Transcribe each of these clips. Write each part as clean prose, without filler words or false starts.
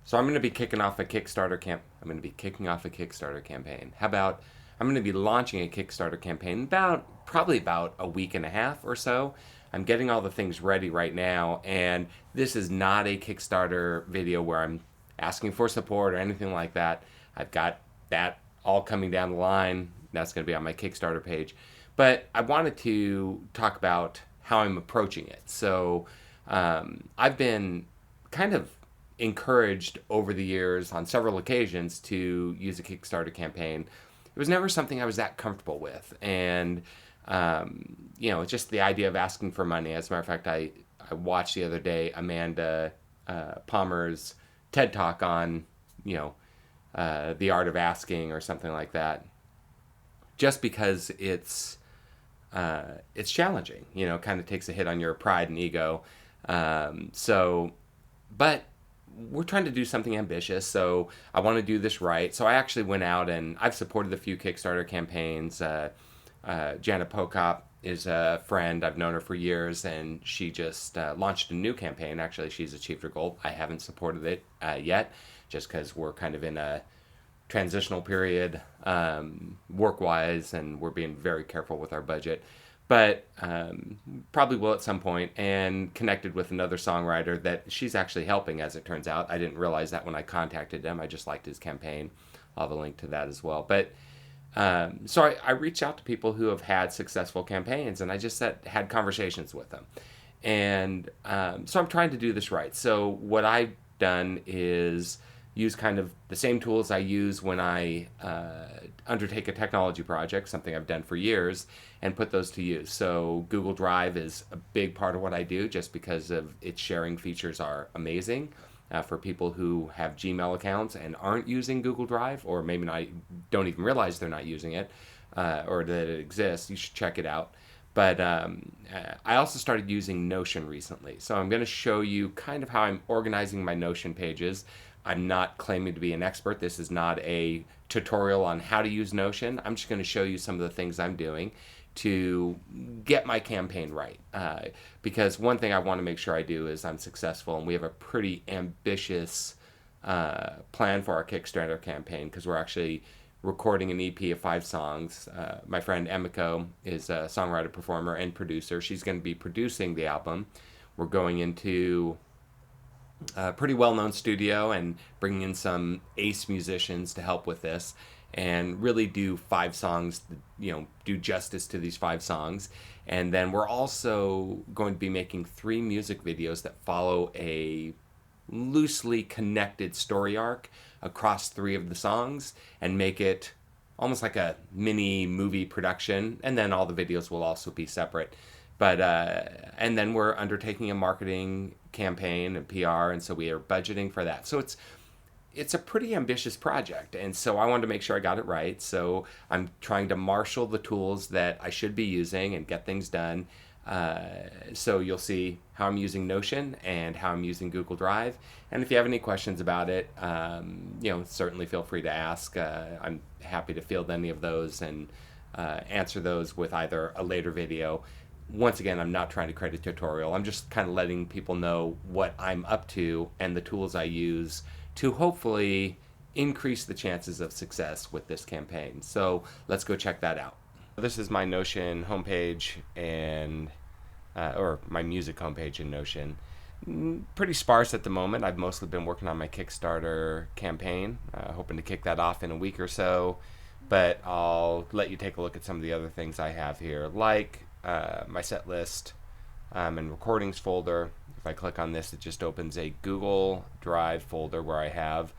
So I'm going to be kicking off a Kickstarter campaign. How about I'm going to be launching a Kickstarter campaign probably about a week and a half or so. I'm getting all the things ready right now, and this is not a Kickstarter video where I'm asking for support or anything like that. I've got that all coming down the line. That's going to be on my Kickstarter page. But I wanted to talk about how I'm approaching it. So I've been kind of encouraged over the years on several occasions to use a Kickstarter campaign. It was never something I was that comfortable with. And, just the idea of asking for money. As a matter of fact, I watched the other day Amanda Palmer's TED Talk on, the art of asking or something like that. Just because it's challenging, kind of takes a hit on your pride and ego. But we're trying to do something ambitious, so I want to do this right. So I actually went out and I've supported a few Kickstarter campaigns. Janet Pokop is a friend. I've known her for years, and she just launched a new campaign. Actually, she's achieved her goal. I haven't supported it yet, just because we're kind of in a transitional period work-wise, and we're being very careful with our budget. But probably will at some point, and connected with another songwriter that she's actually helping, as it turns out. I didn't realize that when I contacted him. I just liked his campaign. I'll have a link to that as well. But so I reached out to people who have had successful campaigns, and I just had conversations with them. And so I'm trying to do this right. So what I've done is use kind of the same tools I use when I undertake a technology project, something I've done for years, and put those to use. So Google Drive is a big part of what I do, just because of its sharing features are amazing. For people who have Gmail accounts and aren't using Google Drive, or maybe don't even realize they're not using it, or that it exists, you should check it out. But I also started using Notion recently. So I'm going to show you kind of how I'm organizing my Notion pages. I'm not claiming to be an expert. This is not a tutorial on how to use Notion. I'm just going to show you some of the things I'm doing to get my campaign right. Because one thing I want to make sure I do is I'm successful, and we have a pretty ambitious plan for our Kickstarter campaign, because we're actually recording an EP of 5 songs. My friend Emiko is a songwriter, performer, and producer. She's going to be producing the album. We're going into a pretty well-known studio and bringing in some ace musicians to help with this, and really do 5 songs, do justice to these 5 songs. And then we're also going to be making 3 music videos that follow a loosely connected story arc across 3 of the songs, and make it almost like a mini movie production. And then all the videos will also be separate. But and then we're undertaking a marketing campaign and PR, and so we are budgeting for that. So it's a pretty ambitious project, and so I wanted to make sure I got it right. So I'm trying to marshal the tools that I should be using and get things done. So you'll see how I'm using Notion and how I'm using Google Drive. And if you have any questions about it, certainly feel free to ask. I'm happy to field any of those and answer those with either a later video. Once again, I'm not trying to create a tutorial. I'm just kind of letting people know what I'm up to and the tools I use to hopefully increase the chances of success with this campaign. So let's go check that out. This is my Notion homepage, and or my music homepage in Notion. Pretty sparse at the moment. I've mostly been working on my Kickstarter campaign, hoping to kick that off in a week or so. But I'll let you take a look at some of the other things I have here, like my set list and recordings folder. If I click on this, it just opens a Google Drive folder where I have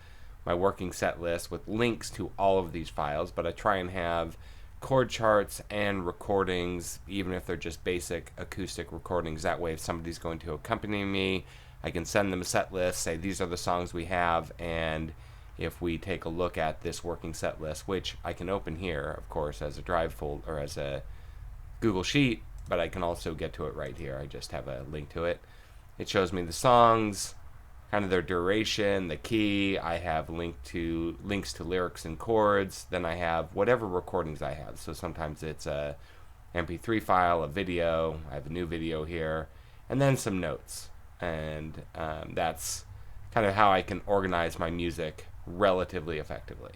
my working set list with links to all of these files, but I try and have chord charts and recordings, even if they're just basic acoustic recordings. That way, if somebody's going to accompany me, I can send them a set list, say these are the songs we have, and if we take a look at this working set list, which I can open here, of course, as a Drive folder or as a Google Sheet, but I can also get to it right here. I just have a link to it. It shows me the songs, kind of their duration, the key. I have links to lyrics and chords. Then I have whatever recordings I have. So sometimes it's a MP3 file, a video. I have a new video here, and then some notes. And that's kind of how I can organize my music relatively effectively.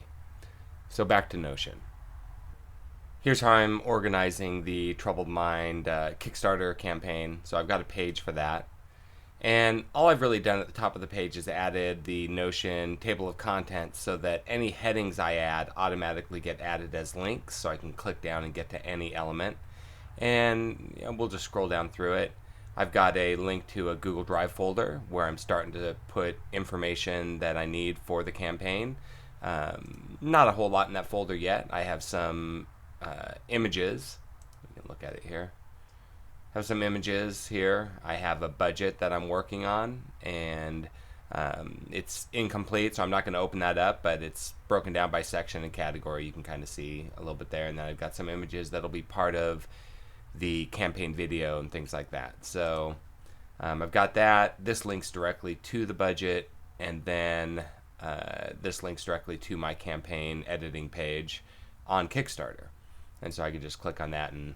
So back to Notion. Here's how I'm organizing the Troubled Mind Kickstarter campaign. So I've got a page for that. And all I've really done at the top of the page is added the Notion table of contents so that any headings I add automatically get added as links, so I can click down and get to any element. And we'll just scroll down through it. I've got a link to a Google Drive folder where I'm starting to put information that I need for the campaign. Not a whole lot in that folder yet. I have some images. We can look at it here. Have some images here. I have a budget that I'm working on, and it's incomplete, so I'm not going to open that up, but it's broken down by section and category. You can kind of see a little bit there, and then I've got some images that'll be part of the campaign video and things like that. So I've got that. This links directly to the budget, and then this links directly to my campaign editing page on Kickstarter. And so I can just click on that and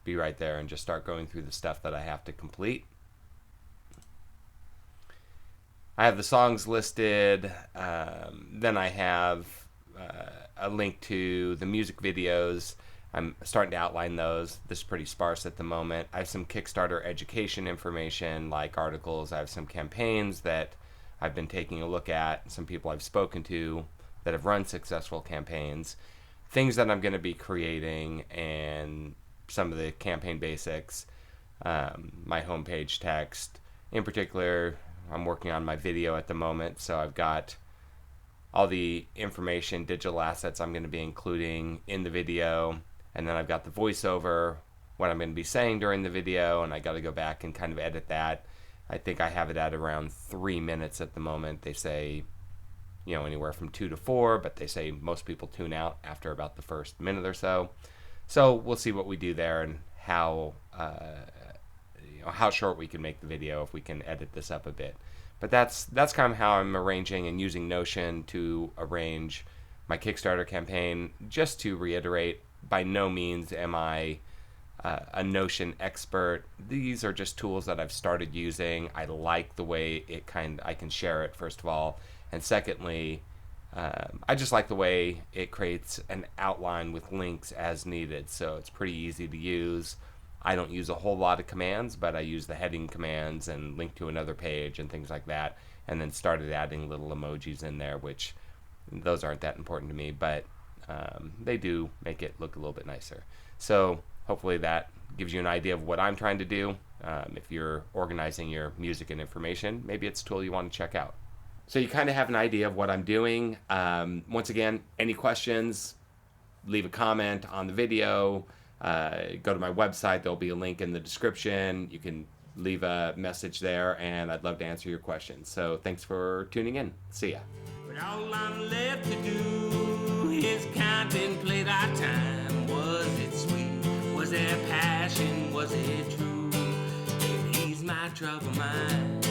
be right there and just start going through the stuff that I have to complete. I have the songs listed. Then I have a link to the music videos. I'm starting to outline those. This is pretty sparse at the moment. I have some Kickstarter education information like articles. I have some campaigns that I've been taking a look at, some people I've spoken to that have run successful campaigns, things that I'm going to be creating, and some of the campaign basics, my homepage text. In particular, I'm working on my video at the moment, so I've got all the information, digital assets I'm going to be including in the video, and then I've got the voiceover, what I'm going to be saying during the video, and I got to go back and kind of edit that. I think I have it at around 3 minutes at the moment. They say, anywhere from 2 to 4, but they say most people tune out after about the first minute or so. So we'll see what we do there and how short we can make the video if we can edit this up a bit. But that's kind of how I'm arranging and using Notion to arrange my Kickstarter campaign. Just to reiterate, by no means am I a Notion expert. These are just tools that I've started using. I like the way I can share it, first of all, and secondly, I just like the way it creates an outline with links as needed, so it's pretty easy to use. I don't use a whole lot of commands, but I use the heading commands and link to another page and things like that, and then started adding little emojis in there, which those aren't that important to me, but they do make it look a little bit nicer. So hopefully that gives you an idea of what I'm trying to do. If you're organizing your music and information, maybe it's a tool you want to check out. So you kind of have an idea of what I'm doing. Once again, any questions, leave a comment on the video. Go to my website. There'll be a link in the description. You can leave a message there, and I'd love to answer your questions. So thanks for tuning in. See ya. But all I'm left to do is contemplate our time. Was it sweet? Was there passion? Was it true? It eased my troubled mind.